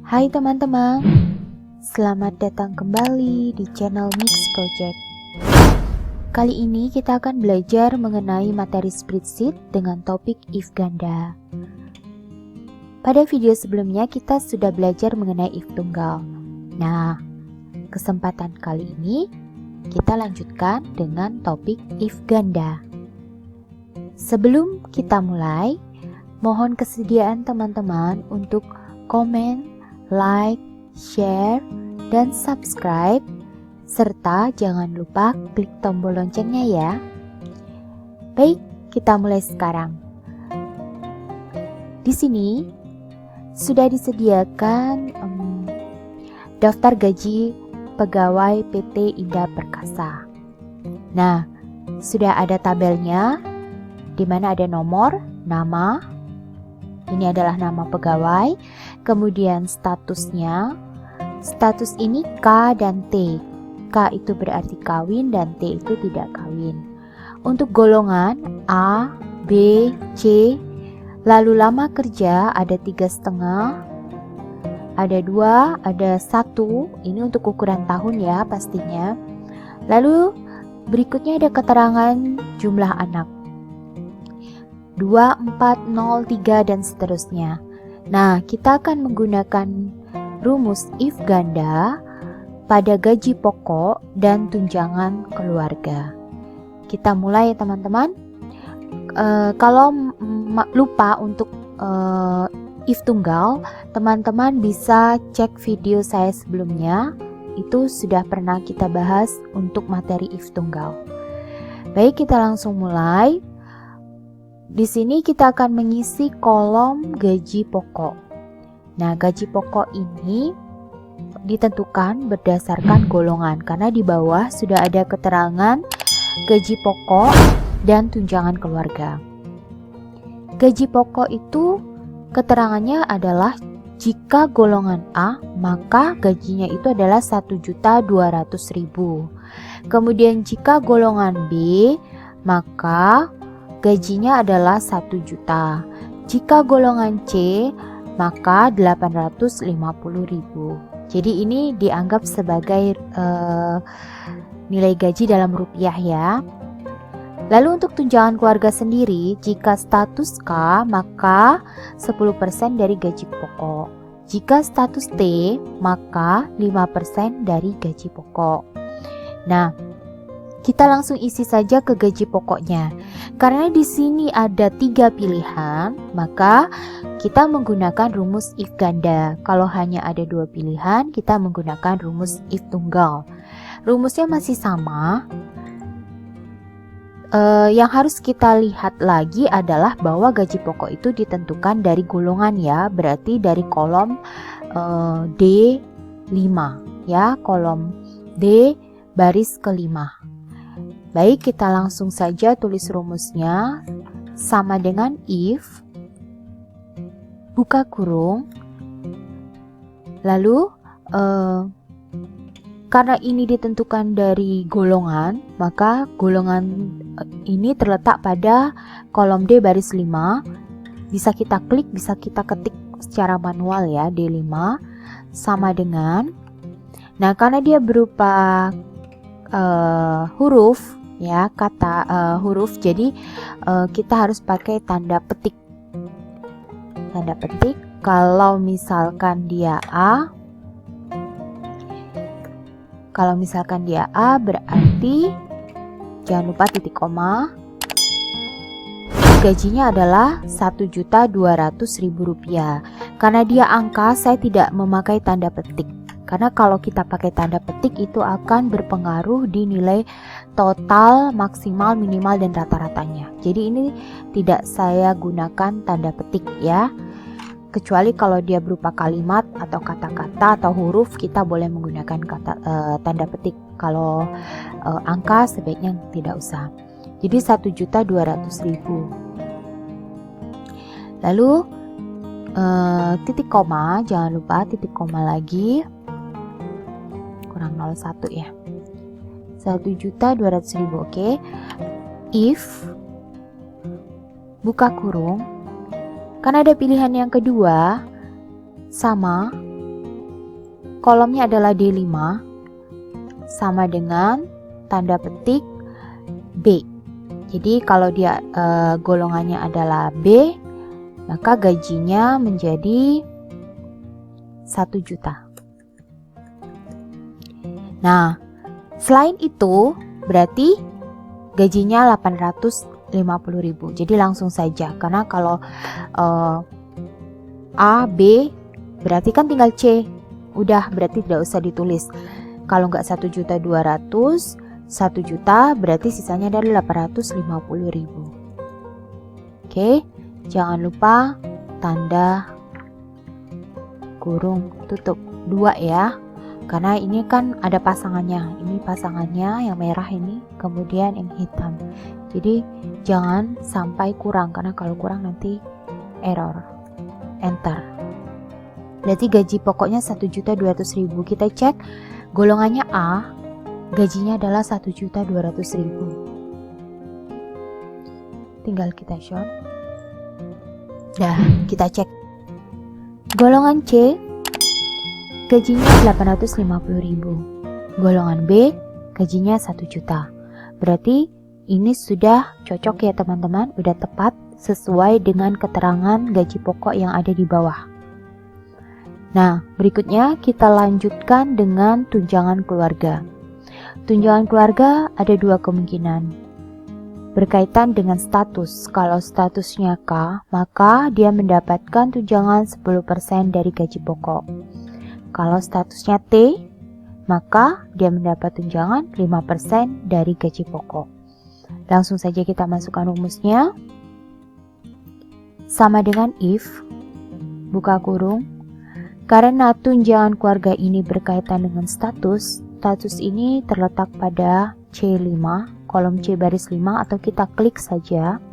Hai teman-teman, selamat datang kembali di channel Mix Project. Kali ini kita akan belajar mengenai materi spreadsheet dengan topik if ganda. Pada video sebelumnya kita sudah belajar mengenai if tunggal. Nah, kesempatan kali ini kita lanjutkan dengan topik if ganda. Sebelum kita mulai, mohon kesediaan teman-teman untuk komen, like, share, dan subscribe, serta jangan lupa klik tombol loncengnya ya. Baik, kita mulai sekarang. Di sini sudah disediakan daftar gaji pegawai PT Indah Perkasa. Nah, sudah ada tabelnya, di mana ada nomor, nama. Ini adalah nama pegawai, kemudian statusnya. Status ini K dan T. K itu berarti kawin dan T itu tidak kawin. Untuk golongan A, B, C, lalu lama kerja ada 3,5, ada 2, ada 1. Ini untuk ukuran tahun ya pastinya. Lalu berikutnya ada keterangan jumlah anak. 2, 4, 0, 3, dan seterusnya. Nah, kita akan menggunakan rumus if ganda pada gaji pokok dan tunjangan keluarga. Kita mulai ya teman-teman. Kalau lupa untuk if tunggal, teman-teman bisa cek video saya sebelumnya. Itu sudah pernah kita bahas untuk materi if tunggal. Baik, kita langsung mulai. Di sini kita akan mengisi kolom gaji pokok. Nah, gaji pokok ini ditentukan berdasarkan golongan karena di bawah sudah ada keterangan gaji pokok dan tunjangan keluarga. Gaji pokok itu keterangannya adalah jika golongan A, maka gajinya itu adalah 1.200.000. Kemudian jika golongan B, maka gajinya adalah 1 juta. Jika golongan C, maka 850.000. Jadi ini dianggap sebagai nilai gaji dalam rupiah ya. Lalu untuk tunjangan keluarga sendiri, jika status K, maka 10% dari gaji pokok. Jika status T, maka 5% dari gaji pokok. Nah, kita langsung isi saja ke gaji pokoknya. Karena di sini ada 3 pilihan, maka kita menggunakan rumus if ganda. Kalau hanya ada 2 pilihan, kita menggunakan rumus if tunggal. Rumusnya masih sama. Yang harus kita lihat lagi adalah bahwa gaji pokok itu ditentukan dari golongan ya, berarti dari kolom D5 ya, kolom D baris kelima. Baik, kita langsung saja tulis rumusnya. Sama dengan if, buka kurung, lalu karena ini ditentukan dari golongan, maka golongan ini terletak pada kolom D baris 5. Bisa kita klik, bisa kita ketik secara manual ya, D5 sama dengan. Nah, karena dia berupa huruf ya, kata huruf, jadi kita harus pakai tanda petik. Tanda petik. Kalau misalkan dia A, berarti jangan lupa titik koma. Gajinya adalah 1.200.000 rupiah. Karena dia angka, saya tidak memakai tanda petik. Karena kalau kita pakai tanda petik itu akan berpengaruh di nilai total, maksimal, minimal, dan rata-ratanya. Jadi ini tidak saya gunakan tanda petik ya. Kecuali kalau dia berupa kalimat atau kata-kata atau huruf, kita boleh menggunakan tanda petik. Kalau angka sebaiknya tidak usah. Jadi 1.200.000. Lalu titik koma, jangan lupa titik koma lagi. Kurang 01 ya. 1.200.000, oke. If buka kurung. Kan ada pilihan yang kedua, sama, kolomnya adalah D5, sama dengan tanda petik B. Jadi kalau dia golongannya adalah B, maka gajinya menjadi 1 juta. Nah, selain itu berarti gajinya 850.000. Jadi langsung saja, karena kalau A, B, berarti kan tinggal C. Udah, berarti tidak usah ditulis. Kalau nggak 1.200.000, 1 juta berarti sisanya dari 850.000. Oke, jangan lupa tanda kurung tutup 2 ya. Karena ini kan ada pasangannya. Ini pasangannya yang merah ini, kemudian yang hitam. Jadi jangan sampai kurang, karena kalau kurang nanti error. Enter. Berarti gaji pokoknya 1.200.000. Kita cek golongannya A, gajinya adalah 1.200.000. Tinggal kita short. Nah, kita cek. Golongan C, gajinya 850.000. Golongan B, gajinya 1 juta. Berarti ini sudah cocok ya teman-teman, udah tepat sesuai dengan keterangan gaji pokok yang ada di bawah. Nah, berikutnya kita lanjutkan dengan tunjangan keluarga. Tunjangan keluarga ada 2 kemungkinan. Berkaitan dengan status. Kalau statusnya K, maka dia mendapatkan tunjangan 10% dari gaji pokok. Kalau statusnya T, maka dia mendapat tunjangan 5% dari gaji pokok. Langsung saja kita masukkan rumusnya. Sama dengan if, buka kurung, karena tunjangan keluarga ini berkaitan dengan status ini terletak pada C5, kolom C baris 5, atau kita klik saja.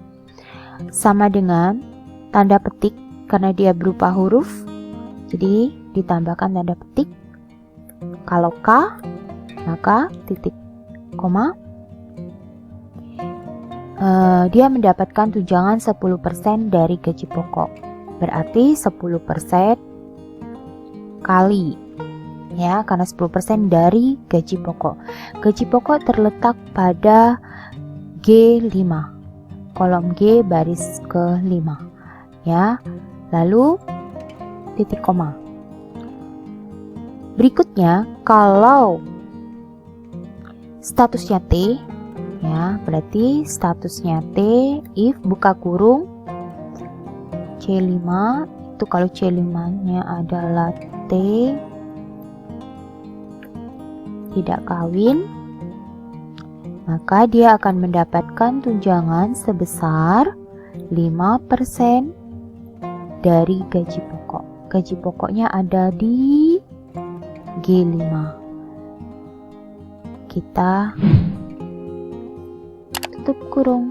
Sama dengan tanda petik, karena dia berupa huruf, jadi ditambahkan tanda petik. Kalau K, maka titik, koma. Dia mendapatkan tunjangan 10% dari gaji pokok. Berarti 10% kali, ya, karena 10% dari gaji pokok. Gaji pokok terletak pada G5, kolom G baris ke-5, ya. Lalu titik koma. Berikutnya, kalau statusnya T, ya, berarti statusnya T, if buka kurung C5, itu kalau C5-nya adalah T tidak kawin, maka dia akan mendapatkan tunjangan sebesar 5% dari gaji pokok. Gaji pokoknya ada di G5. Kita tutup kurung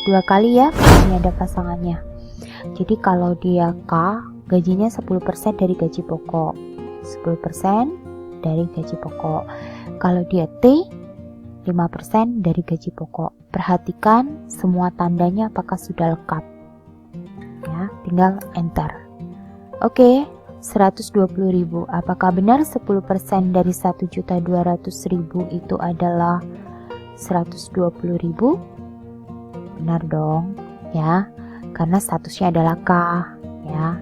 2 kali ya, ini ada pasangannya. Jadi kalau dia K, gajinya 10% dari gaji pokok. 10% dari gaji pokok. Kalau dia T, 5% dari gaji pokok. Perhatikan semua tandanya apakah sudah lengkap. Ya, tinggal enter. Oke, 120.000. Apakah benar 10% dari 1.200.000 itu adalah 120.000? Benar dong, ya. Karena statusnya adalah K, ya.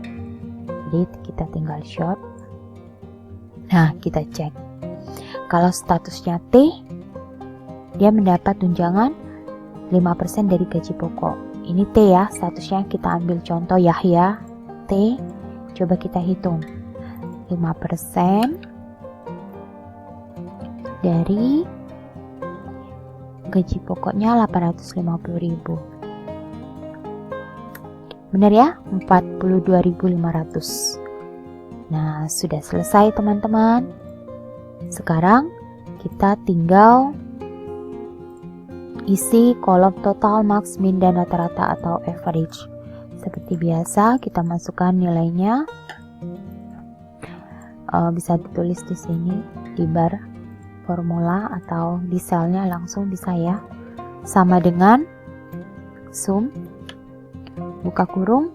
Jadi kita tinggal short. Nah, kita cek. Kalau statusnya T, dia mendapat tunjangan 5% dari gaji pokok. Ini T ya, statusnya kita ambil contoh Yahya. T, coba kita hitung. 5% dari gaji pokoknya 850.000. Benar ya? 42.500. Nah, sudah selesai teman-teman. Sekarang kita tinggal isi kolom total, max, min, dan rata-rata atau average. Seperti biasa, kita masukkan nilainya. Bisa ditulis di sini di bar formula atau di selnya langsung bisa ya. Sama dengan sum buka kurung,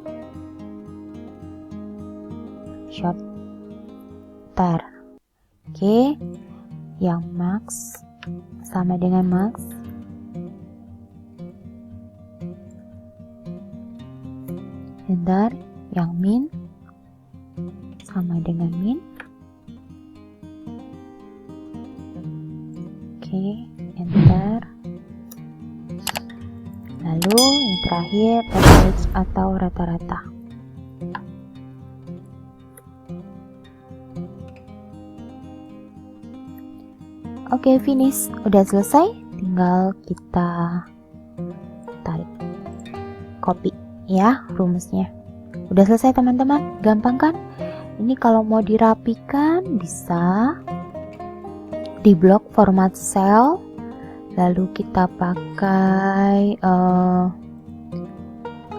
shorter. Oke, yang max sama dengan max. Enter, yang min sama dengan min. Oke, enter. Lalu yang terakhir average atau rata-rata. Oke, finish. Udah selesai. Tinggal kita tarik. Copy ya rumusnya. Udah selesai teman-teman. Gampang kan? Ini kalau mau dirapikan bisa di blok format cell. Lalu kita pakai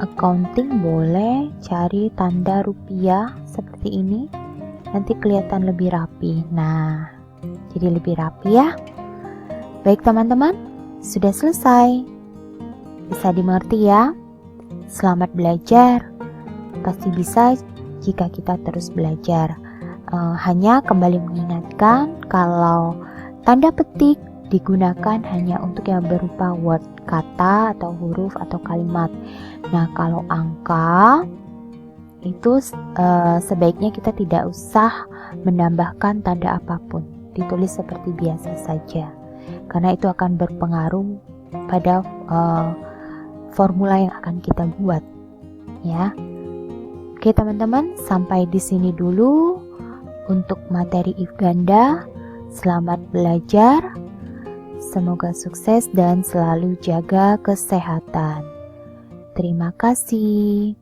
accounting, boleh cari tanda rupiah seperti ini, nanti kelihatan lebih rapi. Nah, jadi lebih rapi ya. Baik teman-teman, sudah selesai. Bisa dimengerti ya? Selamat belajar. Pasti bisa jika kita terus belajar. Hanya kembali mengingatkan kalau tanda petik digunakan hanya untuk yang berupa word, kata atau huruf atau kalimat. Nah, kalau angka itu sebaiknya kita tidak usah menambahkan tanda apapun, ditulis seperti biasa saja, karena itu akan berpengaruh pada formula yang akan kita buat ya. Oke teman-teman, sampai di sini dulu untuk materi if ganda. Selamat belajar. Semoga sukses dan selalu jaga kesehatan. Terima kasih.